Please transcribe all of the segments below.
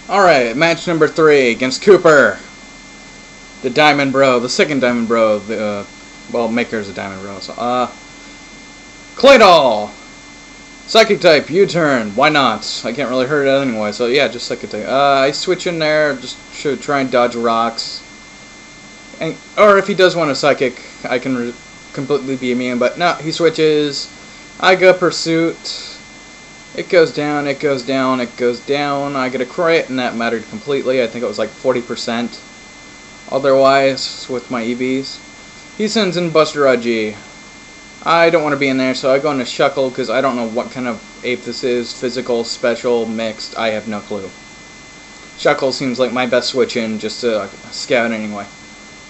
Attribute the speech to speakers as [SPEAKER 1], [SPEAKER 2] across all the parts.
[SPEAKER 1] Alright, match number 3 against Kooper. The Diamond Bro, the second Diamond Bro. Well, Maker's a Diamond Bro. So, Claydol! Psychic type, U-turn. Why not? I can't really hurt it anyway, so yeah, just Psychic type. I switch in there, just should try and dodge rocks. Or if he does want a Psychic, I can completely be immune, but no, he switches. I go Pursuit. It goes down, it goes down, it goes down. I get a crit, and that mattered completely. I think it was like 40%. Otherwise, with my EVs. He sends in Buster Raji. I don't want to be in there, so I go into Shuckle, because I don't know what kind of ape this is. Physical, special, mixed, I have no clue. Shuckle seems like my best switch in, just to scout anyway.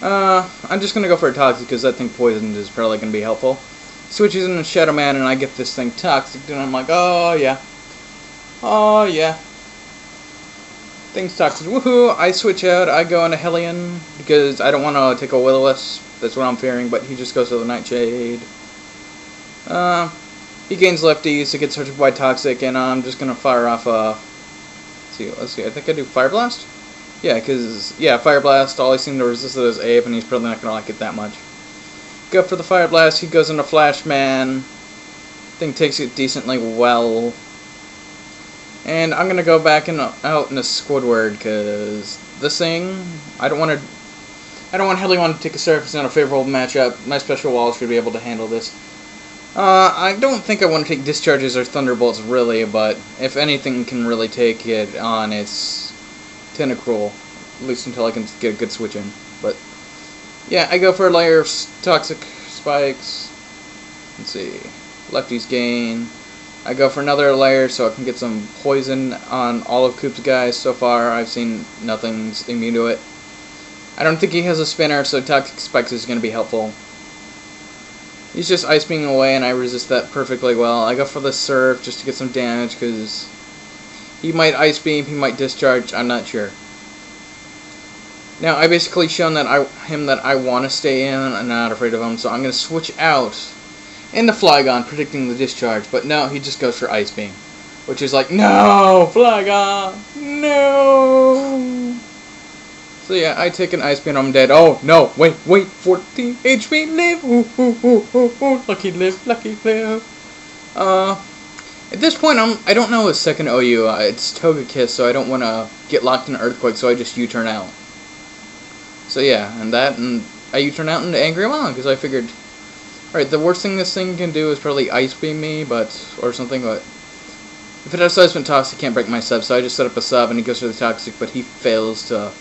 [SPEAKER 1] I'm just going to go for a Toxic, because I think Poisoned is probably going to be helpful. Switches into Shadow Man, and I get this thing Toxic, and I'm like, oh yeah. Oh yeah. Thing's Toxic, woohoo! I switch out, I go into Hellion, because I don't want to take a Will-O-Wisp, that's what I'm fearing, but he just goes to the Nightshade. He gains lefties, it gets hurt by Toxic, and I'm just gonna fire off let's see, I think I do Fire Blast? Yeah, because, yeah, Fire Blast, all I seem to resist it is Ape, and he's probably not gonna like it that much. Go for the Fire Blast, he goes into Flashman. Thing takes it decently well. And I'm gonna go back out into Squidward, because this thing, I don't want Helion to take a surface in a favorable matchup. My special walls should be able to handle this. I don't think I want to take Discharges or Thunderbolts, really, but if anything can really take it on, it's Tentacruel. At least until I can get a good switch in. But, yeah, I go for a layer of Toxic Spikes. Let's see. Lefties gain. I go for another layer so I can get some poison on all of Coop's guys. So far, I've seen nothing's immune to it. I don't think he has a spinner, so Toxic Spikes is going to be helpful. He's just Ice Beaming away, and I resist that perfectly well. I go for the Surf just to get some damage, because he might Ice Beam, he might Discharge, I'm not sure. Now, I basically shown that I want to stay in, I'm not afraid of him, so I'm going to switch out into Flygon, predicting the Discharge, but no, he just goes for Ice Beam. Which is like, no, Flygon, no! So yeah, I take an Ice Beam, I'm dead. Oh, no, wait, 14 HP, live, ooh, lucky live, lucky live. At this point, I don't know his second OU, it's Togekiss, so I don't want to get locked in Earthquake, so I just U-turn out. So yeah, and I U-turn out into Angry Mom, because I figured, alright, the worst thing this thing can do is probably Ice Beam me, or something, but if it has Seismic Toss, he can't break my sub, so I just set up a sub, and he goes for the Toxic, but he fails to.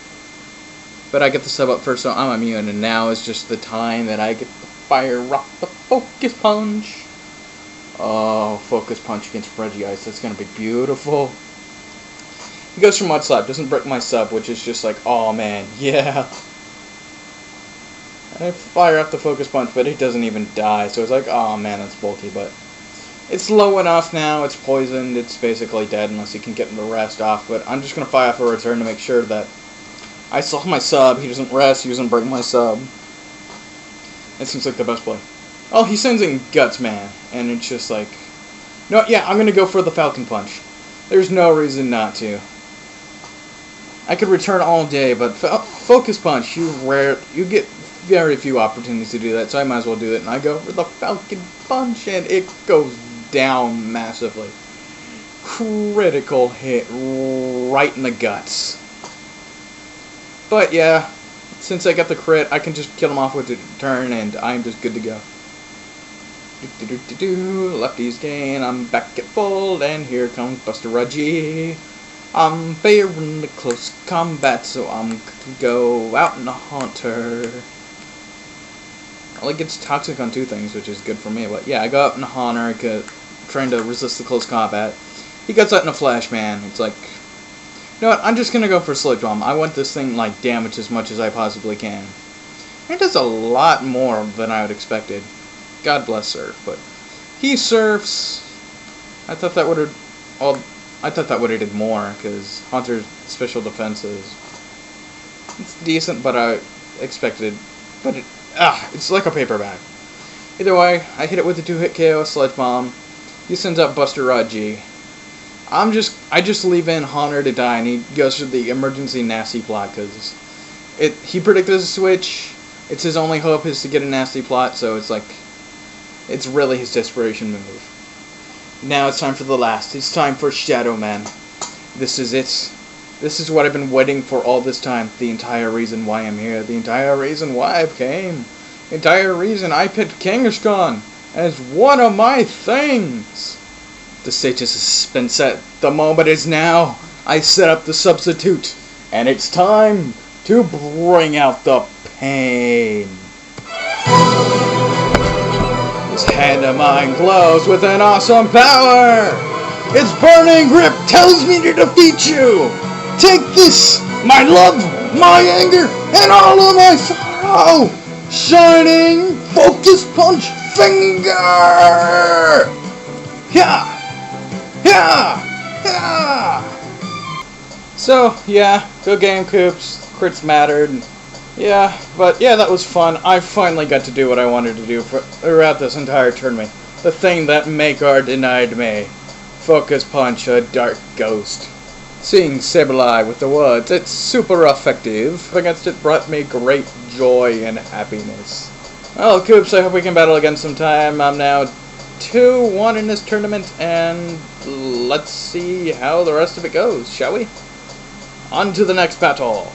[SPEAKER 1] But I get the sub up first, so I'm immune, and now is just the time that I get to fire off the Focus Punch. Oh, Focus Punch against Regice, that's going to be beautiful. He goes for Mud Slap, doesn't break my sub, which is just like, oh man, yeah. I fire off the Focus Punch, but it doesn't even die, so it's like, oh man, that's bulky, but it's low enough now, it's poisoned, it's basically dead unless he can get the rest off, but I'm just going to fire off a return to make sure that I still have my sub, he doesn't rest, he doesn't break my sub. That seems like the best play. Oh, he sends in Guts Man, and it's just like, no, yeah, I'm going to go for the Falcon Punch. There's no reason not to. I could return all day, but Focus Punch, you get very few opportunities to do that, so I might as well do it, and I go for the Falcon Punch, and it goes down massively. Critical hit right in the guts. But yeah, since I got the crit, I can just kill him off with the turn, and I'm just good to go. Lefties gain, I'm back at full, and here comes Buster Raji. I'm fearing the close combat, so I'm going to go out in the Haunter. Only gets Toxic on 2 things, which is good for me, but yeah, I go out in the Haunter, trying to resist the close combat. He gets out in a Flashman, it's like, you know what, I'm just going to go for Sludge Bomb. I want this thing, like, damaged as much as I possibly can. It does a lot more than I would expected. God bless Surf, but he surfs. I thought that would have, well, I thought that would have did more, because Haunter's special defense it's decent, but I expected, but it's like a paperback. Either way, I hit it with a 2-hit KO, Sludge Bomb. He sends out Buster Raji. I just leave in Honor to die, and he goes through the emergency nasty plot, because he predicted a switch. It's his only hope is to get a nasty plot, so it's like, it's really his desperation move. Now it's time for the last. It's time for Shadow Man. This is it. This is what I've been waiting for all this time. The entire reason why I'm here. The entire reason why I came. The entire reason I picked Kangaskhan as one of my things. The stage has been set. The moment is now. I set up the substitute. And it's time to bring out the pain. This hand of mine glows with an awesome power. Its burning grip tells me to defeat you. Take this, my love, my anger, and all of my sorrow. Shining focus punch finger. Yeah. So, yeah, good game, Coops. Crits mattered. Yeah, but yeah, that was fun. I finally got to do what I wanted to do throughout this entire tournament. The thing that Makar denied me. Focus punch a dark ghost. Seeing Sableye with the words, it's super effective. Against it brought me great joy and happiness. Well, Coops, I hope we can battle again sometime. I'm now 2-1 in this tournament, and let's see how the rest of it goes, shall we? On to the next battle.